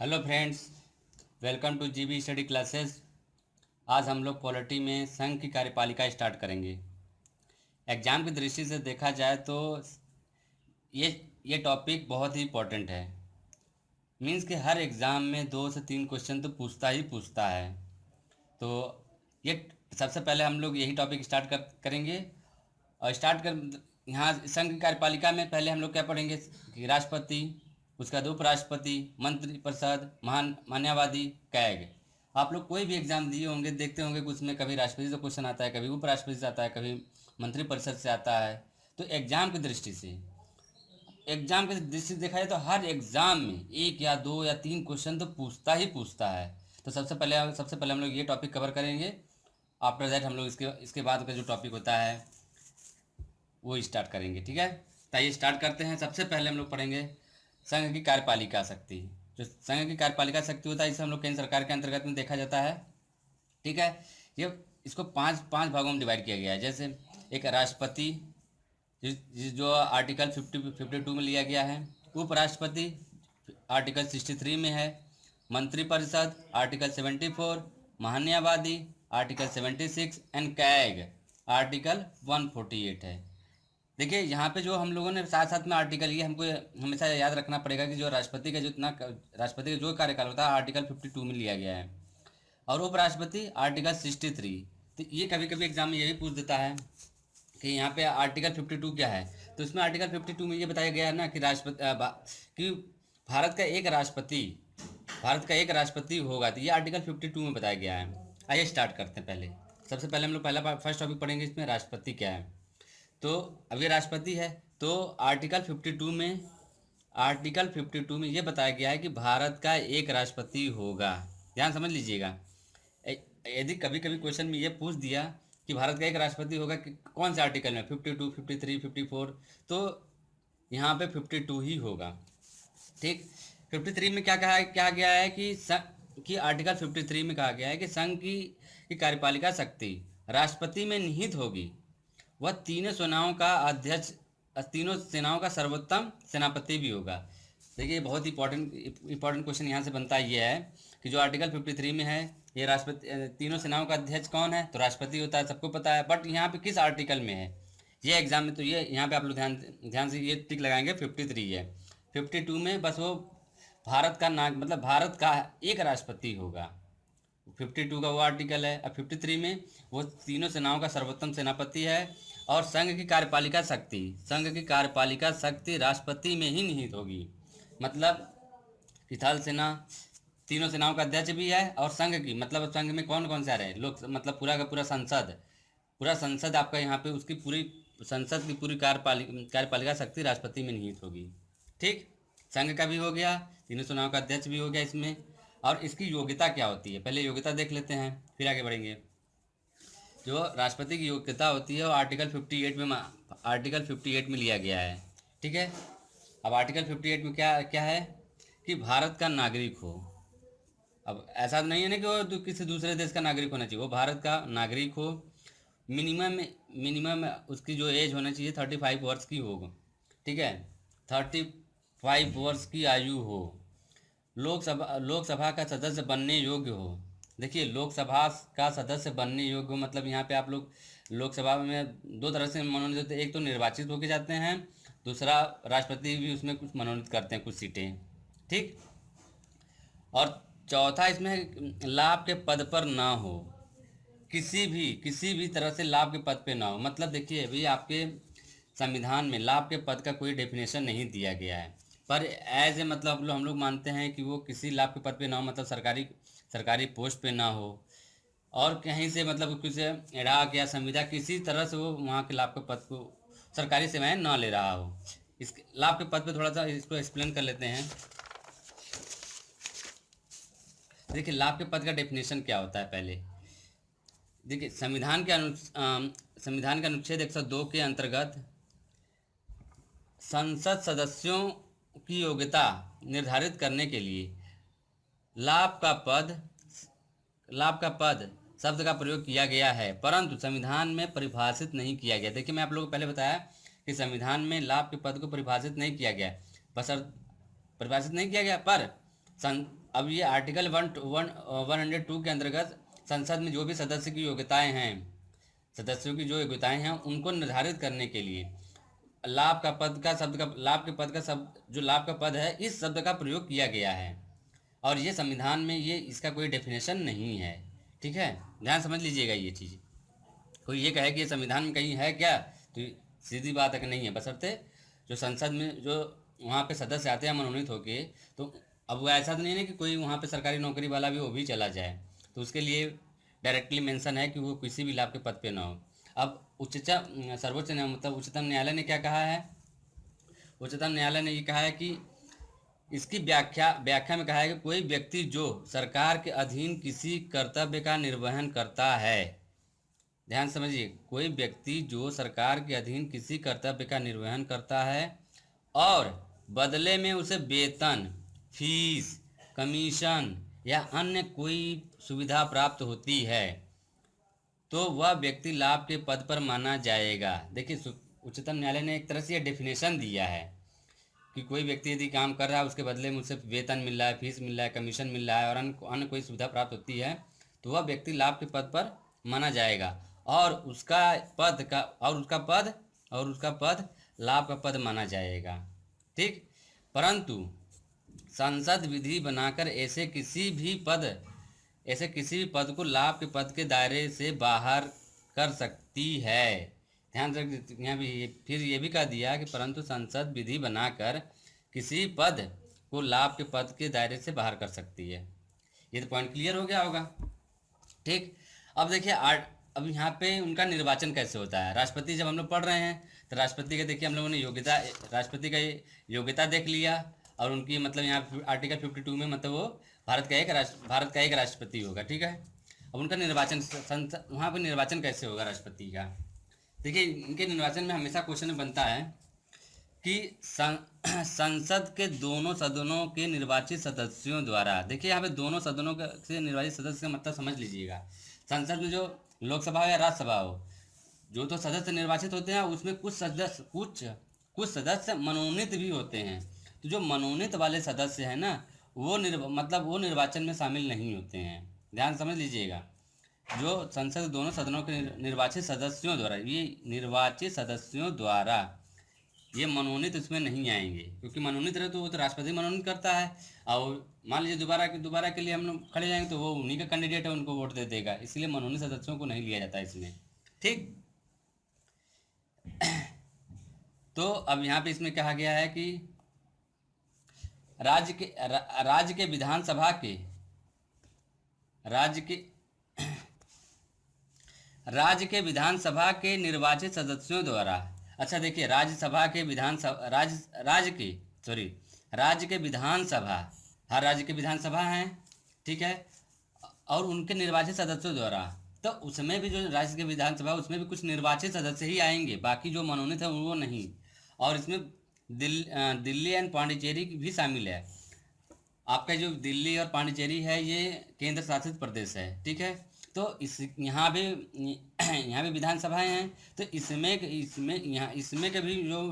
Hello friends, welcome two GB study classes. आज हम लोग पॉलिटी में संघ की कार्यपालिका स्टार्ट करेंगे। एग्जाम की दृष्टि से देखा जाए तो ये ये टॉपिक बहुत ही इम्पोर्टेंट है। मीन्स कि हर एग्ज़ाम में 2 से 3 क्वेश्चन तो पूछता ही पूछता है। तो ये सबसे पहले हम लोग यही टॉपिक स्टार्ट करेंगे। और स्टार्ट कर यहाँ संघ की कार्यपालिका में पहले हम लोग क्या पढ़ेंगे कि राष्ट्रपति, उसका बाद उपराष्ट्रपति, मंत्रिपरिषद, मान्यवादी, कैग। आप लोग कोई भी एग्जाम दिए होंगे, देखते होंगे कि उसमें कभी राष्ट्रपति से क्वेश्चन आता है, कभी उपराष्ट्रपति से आता है, कभी मंत्रिपरिषद से आता है। तो एग्जाम की दृष्टि से देखा जाए तो हर एग्जाम में 1 या 2 या 3 क्वेश्चन तो पूछता ही पूछता है। तो सबसे पहले हम लोग ये टॉपिक कवर करेंगे। आफ्टर दैट हम लोग इसके इसके बाद का जो टॉपिक होता है वो स्टार्ट करेंगे। ठीक है, तो आइए स्टार्ट करते हैं। सबसे पहले हम लोग पढ़ेंगे संघ की कार्यपालिका शक्ति। जो संघ की कार्यपालिका शक्ति होता है, इसे हम लोग केंद्र सरकार के अंतर्गत में देखा जाता है। ठीक है, ये इसको पांच पांच भागों में डिवाइड किया गया है। जैसे एक राष्ट्रपति, जो आर्टिकल 52 में लिया गया है। उपराष्ट्रपति आर्टिकल 63 में है। मंत्रिपरिषद आर्टिकल 74, महान्यायवादी आर्टिकल 76 एंड कैग आर्टिकल 148 है। देखिए यहाँ पे जो हम लोगों ने साथ साथ में आर्टिकल, ये हमको हमेशा याद रखना पड़ेगा कि जो राष्ट्रपति का जो कार्यकाल होता है आर्टिकल 52 में लिया गया है, और उपराष्ट्रपति आर्टिकल 63। तो ये कभी कभी एग्जाम में ये भी पूछ देता है कि यहाँ पे आर्टिकल 52 क्या है। तो इसमें आर्टिकल 52 में ये बताया गया है ना कि कि भारत का एक राष्ट्रपति भारत का एक राष्ट्रपति होगा। तो ये आर्टिकल 52 में बताया गया है। आइए स्टार्ट करते हैं। सबसे पहले हम लोग फर्स्ट टॉपिक पढ़ेंगे, इसमें राष्ट्रपति क्या है। तो अब ये राष्ट्रपति है, तो आर्टिकल 52 में ये बताया गया है कि भारत का एक राष्ट्रपति होगा। ध्यान समझ लीजिएगा। यदि कभी कभी क्वेश्चन में ये पूछ दिया कि भारत का एक राष्ट्रपति होगा कि कौन से आर्टिकल में, 52, 53, 54, तो यहाँ पे 52 ही होगा। ठीक, 53 में क्या गया है कि आर्टिकल 53 में कहा गया है कि संघ की कार्यपालिका शक्ति राष्ट्रपति में निहित होगी। वह तीनों सेनाओं का सर्वोत्तम सेनापति भी होगा। देखिए बहुत इंपॉर्टेंट क्वेश्चन यहाँ से बनता ये है कि जो आर्टिकल 53 में है, ये राष्ट्रपति, तीनों सेनाओं का अध्यक्ष कौन है, तो राष्ट्रपति होता है, सबको पता है। बट यहाँ पे किस आर्टिकल में है ये एग्जाम में, तो ये यहाँ पे आप लोग ध्यान से ये टिक लगाएंगे। 53 है, 52 में बस वो मतलब भारत का एक राष्ट्रपति होगा। 52 का वो आर्टिकल है। अब 53 में वो तीनों सेनाओं का सर्वोत्तम सेनापति है। और संघ की कार्यपालिका शक्ति राष्ट्रपति में ही निहित होगी। मतलब कि थल सेना तीनों सेनाओं का अध्यक्ष भी है, और संघ में कौन कौन से आ रहे हैं लोग, मतलब पूरा का पूरा संसद आपका यहाँ पे, उसकी पूरी संसद की पूरी कार्यपालिका शक्ति राष्ट्रपति में निहित होगी। ठीक, संघ का भी हो गया, तीनों सेनाओं का अध्यक्ष भी हो गया इसमें। और इसकी योग्यता क्या होती है, पहले योग्यता देख लेते हैं, फिर आगे बढ़ेंगे। जो राष्ट्रपति की योग्यता होती है वो आर्टिकल 58 में लिया गया है। ठीक है, अब आर्टिकल 58 में क्या क्या है कि भारत का नागरिक हो। अब ऐसा नहीं है ना कि वो किसी दूसरे देश का नागरिक होना चाहिए, वो भारत का नागरिक हो। मिनिमम उसकी जो एज होना चाहिए 35 वर्ष की हो। ठीक है, 35 वर्ष की आयु हो। लोकसभा का सदस्य बनने योग्य हो। देखिए लोकसभा का सदस्य बनने योग्य हो मतलब यहाँ पे आप लोग लोकसभा में 2 तरह से मनोनीत होते हैं। एक तो निर्वाचित होके जाते हैं, दूसरा राष्ट्रपति भी उसमें कुछ मनोनीत करते हैं, कुछ सीटें। ठीक, और चौथा इसमें लाभ के पद पर ना हो, किसी भी तरह से लाभ के पद पे ना हो। मतलब देखिए अभी आपके संविधान में लाभ के पद का कोई डेफिनेशन नहीं दिया गया है, पर एज ए मतलब हम लोग मानते हैं कि वो किसी लाभ के पद पे ना हो, मतलब सरकारी पोस्ट पे ना हो, और कहीं से मतलब कुछ इराक या संविदा किसी तरह से वो वहाँ के लाभ के पद को, सरकारी सेवाएं ना ले रहा हो। इस लाभ के पद पे थोड़ा सा इसको एक्सप्लेन कर लेते हैं। देखिए लाभ के पद का डेफिनेशन क्या होता है पहले देखिए। संविधान के अनुच्छेद 102 के अंतर्गत संसद सदस्यों की योग्यता निर्धारित करने के लिए लाभ का पद शब्द का प्रयोग किया गया है, परंतु संविधान में परिभाषित नहीं किया गया। देखिए मैं आप लोगों को पहले बताया कि संविधान में लाभ के पद को परिभाषित नहीं किया गया, परिभाषित नहीं किया गया, पर अब ये आर्टिकल 102 के अंतर्गत संसद में जो भी सदस्य की योग्यताएं हैं, सदस्यों की जो योग्यताएं हैं उनको निर्धारित करने के लिए लाभ का पद का शब्द का लाभ के पद का शब्द जो लाभ का पद है इस शब्द का प्रयोग किया गया है। और ये संविधान में ये इसका कोई डेफिनेशन नहीं है। ठीक है, ध्यान समझ लीजिएगा ये चीज़। कोई ये कहे कि ये संविधान में कहीं है क्या, तो सीधी बात है कि नहीं है। बशर्ते जो संसद में जो वहाँ पे सदस्य आते हैं मनोनीत होके, तो अब वो ऐसा तो नहीं है कि कोई वहाँ पे सरकारी नौकरी वाला भी वो भी चला जाए, तो उसके लिए डायरेक्टली मेंशन है कि वो किसी भी लाभ के पद पे ना हो। अब सर्वोच्च मतलब उच्चतम न्यायालय ने क्या कहा है, उच्चतम न्यायालय ने ये कहा है कि इसकी व्याख्या में कहा है कि कोई व्यक्ति जो सरकार के अधीन किसी कर्तव्य का निर्वहन करता है, ध्यान समझिए, कोई व्यक्ति जो सरकार के अधीन किसी कर्तव्य का निर्वहन करता है और बदले में उसे वेतन, फीस, कमीशन या अन्य कोई सुविधा प्राप्त होती है, तो वह व्यक्ति लाभ के पद पर माना जाएगा। देखिए, उच्चतम न्यायालय ने एक तरह से यह डेफिनेशन दिया है कि कोई व्यक्ति यदि काम कर रहा है, उसके बदले में उसे वेतन मिल रहा है, फीस मिल रहा है, कमीशन मिल रहा है और अन्य कोई सुविधा प्राप्त होती है, तो वह व्यक्ति लाभ के पद पर माना जाएगा और उसका पद लाभ का पद माना जाएगा। ठीक, परंतु संसद विधि बनाकर ऐसे किसी भी पद को लाभ के पद के दायरे से बाहर कर सकती है। ध्यान रख, यहाँ भी फिर ये भी कह दिया कि परंतु संसद विधि बनाकर किसी पद को लाभ के पद के दायरे से बाहर कर सकती है। ये तो पॉइंट क्लियर हो गया होगा। ठीक, अब देखिए अब यहाँ पे उनका निर्वाचन कैसे होता है। राष्ट्रपति जब हम लोग पढ़ रहे हैं तो राष्ट्रपति का देखिए हम लोगों ने राष्ट्रपति का योग्यता देख लिया और उनकी मतलब यहाँ आर्टिकल 52 में मतलब वो भारत का एक राष्ट्रपति होगा। ठीक है, अब उनका निर्वाचन वहाँ पर निर्वाचन कैसे होगा राष्ट्रपति का। देखिए, इनके निर्वाचन में हमेशा क्वेश्चन बनता है कि संसद के दोनों सदनों के निर्वाचित सदस्यों द्वारा, देखिए यहाँ पे दोनों सदनों से निर्वाचित सदस्य का मतलब समझ लीजिएगा। संसद में जो लोकसभा हो या राज्यसभा हो, जो तो सदस्य निर्वाचित होते हैं उसमें कुछ सदस्य मनोनीत भी होते हैं। तो जो मनोनीत वाले सदस्य हैं ना, वो निर्वाचन में शामिल नहीं होते हैं। ध्यान समझ लीजिएगा, जो संसद दोनों सदनों के निर्वाचित सदस्यों द्वारा ये मनोनीत इसमें नहीं आएंगे, क्योंकि मनोनीत रहे तो वो तो राष्ट्रपति मनोनीत करता है और मान लीजिए दोबारा के लिए हम लोग खड़े जाएंगे तो वो उन्हीं का कैंडिडेट है, उनको वोट दे देगा, इसलिए मनोनीत सदस्यों को नहीं लिया जाता इसमें। ठीक, तो अब यहाँ पे इसमें कहा गया है कि राज्य के विधानसभा के निर्वाचित सदस्यों द्वारा, अच्छा देखिए, राज्य के विधानसभा, हर राज्य के विधानसभा हैं, ठीक है, और उनके निर्वाचित सदस्यों द्वारा, तो उसमें भी जो राज्य के विधानसभा उसमें भी कुछ निर्वाचित सदस्य ही आएंगे, बाकी जो मनोनीत है वो नहीं। और इसमें दिल्ली एंड पांडिचेरी भी शामिल है। आपका जो दिल्ली और पांडिचेरी है ये केंद्र शासित प्रदेश है। ठीक है, तो यहाँ भी विधानसभाएं हैं, तो इसमें के भी जो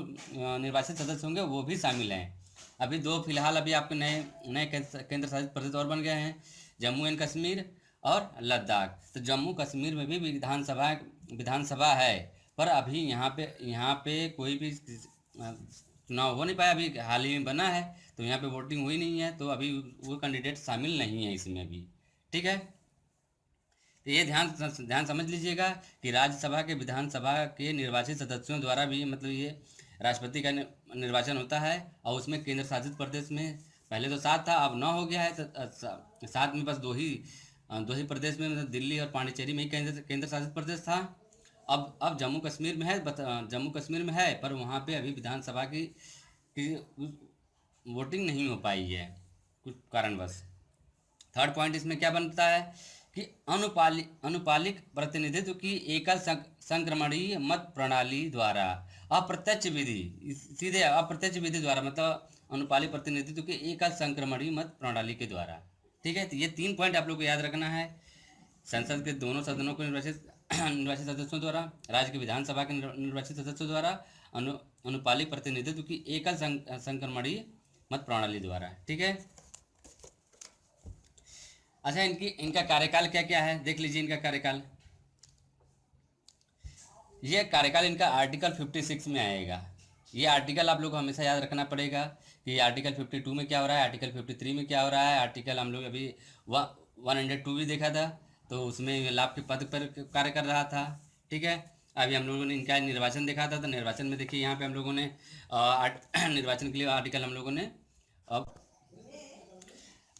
निर्वाचित सदस्य होंगे वो भी शामिल हैं। अभी फिलहाल आपके नए केंद्र शासित प्रदेश और बन गए हैं, जम्मू एंड कश्मीर और लद्दाख। तो जम्मू कश्मीर में भी विधानसभा है, पर अभी यहाँ पे कोई भी चुनाव हो नहीं पाया, अभी हाल ही में बना है, तो यहाँ पे वोटिंग हुई नहीं है, तो अभी वो कैंडिडेट शामिल नहीं है इसमें भी। ठीक है, तो ये ध्यान समझ लीजिएगा कि राज्यसभा के विधानसभा के निर्वाचित सदस्यों द्वारा भी मतलब ये राष्ट्रपति का निर्वाचन होता है, और उसमें केंद्र शासित प्रदेश में पहले तो 7 था, अब 9 हो गया है। तो 7 में बस दो ही प्रदेश में, मतलब दिल्ली और पांडिचेरी में ही केंद्र शासित प्रदेश था। अब जम्मू कश्मीर में है, पर वहाँ पे अभी विधानसभा की वोटिंग नहीं हो पाई है कुछ कारणवश। थर्ड पॉइंट इसमें क्या बनता है कि अनुपालिक प्रतिनिधित्व की एकल संक्रमणीय मत प्रणाली द्वारा अप्रत्यक्ष विधि द्वारा, मतलब अनुपालिक प्रतिनिधित्व की एकल संक्रमणीय मत प्रणाली के द्वारा। ठीक है, तो ये 3 पॉइंट आप लोग को याद रखना है। संसद के दोनों सदनों को निर्वाचित सदस्यों द्वारा, राज्य के विधानसभा के निर्वाचित सदस्यों द्वारा, अनुपालिक प्रतिनिधित्व की एकल संक्रमणीय मत प्रणाली द्वारा। ठीक है, अच्छा, इनका कार्यकाल क्या क्या है, देख लीजिए इनका कार्यकाल। ये कार्यकाल इनका आर्टिकल 56 में आएगा। ये आर्टिकल आप लोग को हमेशा याद रखना पड़ेगा कि आर्टिकल 52 में क्या हो रहा है, आर्टिकल 53 में क्या हो रहा है, आर्टिकल हम लोग अभी 102 भी देखा था, तो उसमें लाभ के पद पर कार्य कर रहा था। ठीक है, अभी हम लोगों ने इनका निर्वाचन देखा था, तो निर्वाचन में देखिए यहाँ पे हम लोगों ने निर्वाचन के लिए आर्टिकल हम लोगों ने अब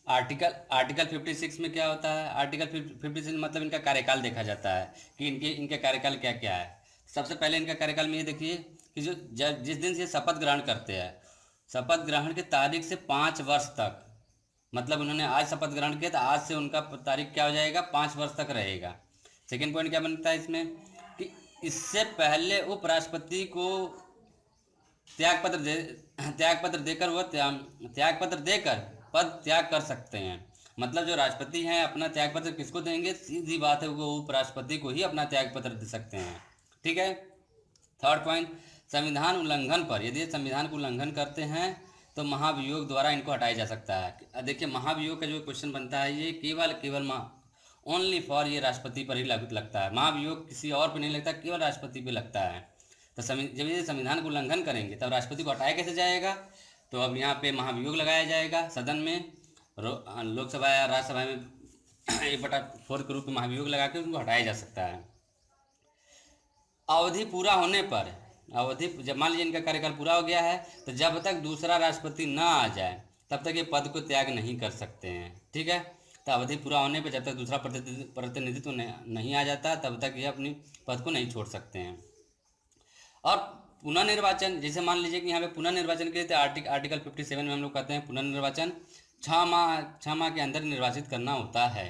आर्टिकल आर्टिकल 56 में क्या होता है, आर्टिकल 56 मतलब इनका कार्यकाल देखा जाता है कि इनके इनके कार्यकाल क्या क्या है। सबसे पहले इनका कार्यकाल में ये देखिए कि जिस दिन से शपथ ग्रहण करते हैं, शपथ ग्रहण की तारीख से 5 वर्ष तक, मतलब उन्होंने आज शपथ ग्रहण किया तो आज से उनका तारीख क्या हो जाएगा, 5 वर्ष तक रहेगा। सेकेंड पॉइंट क्या बनता है इसमें कि इससे पहले उपराष्ट्रपति को त्यागपत्र देकर वह त्यागपत्र देकर पद त्याग कर सकते हैं। मतलब जो राष्ट्रपति हैं अपना त्यागपत्र किसको देंगे, सीधी बात है वो उपराष्ट्रपति को ही अपना त्यागपत्र दे सकते हैं। ठीक है। थर्ड पॉइंट, संविधान उल्लंघन पर, यदि संविधान को उल्लंघन करते हैं तो महाभियोग द्वारा इनको हटाया जा सकता है। देखिए महाभियोग का जो क्वेश्चन बनता है ये केवल ओनली फॉर ये राष्ट्रपति पर ही लागू लगता है, महाभियोग किसी और पर नहीं लगता, केवल राष्ट्रपति पे लगता है। तो जब ये संविधान को उल्लंघन करेंगे तब राष्ट्रपति को हटाया कैसे जाएगा, तो अब यहाँ पे महाभियोग लगाया जाएगा सदन में, लोकसभा या राज्यसभा में 1/4 के रूप में महाभियोग लगा के उनको हटाया जा सकता है। अवधि पूरा होने पर, जब मान लीजिए इनका कार्यकाल पूरा हो गया है तो जब तक दूसरा राष्ट्रपति ना आ जाए तब तक ये पद को त्याग नहीं कर सकते हैं। ठीक है, तो अवधि पूरा होने पर जब तक दूसरा प्रतिनिधित्व नहीं आ जाता तब तक ये अपनी पद को नहीं छोड़ सकते हैं। और पुनर्निर्वाचन, जैसे मान लीजिए कि यहाँ पे पुनर्निर्वाचन के लिए तो आर्टिकल 57 में हम लोग कहते हैं पुनर्निर्वाचन 6 माह के अंदर निर्वाचित करना होता है।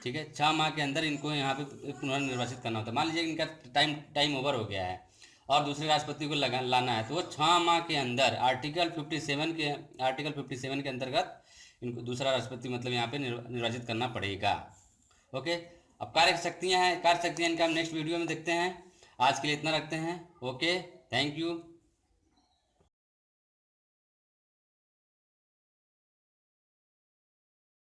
ठीक है, 6 माह के अंदर इनको यहाँ पे पुनर्निर्वाचित करना होता है। मान लीजिए इनका टाइम ओवर हो गया है और दूसरे राष्ट्रपति को लाना है तो वो 6 माह के अंदर आर्टिकल 57 के अंतर्गत इनको दूसरा राष्ट्रपति मतलब यहाँ पे निर्वाचित करना पड़ेगा। ओके, अब कार्यशक्तियाँ इनका हम नेक्स्ट वीडियो में देखते हैं। आज के लिए इतना रखते हैं। Okay, thank you.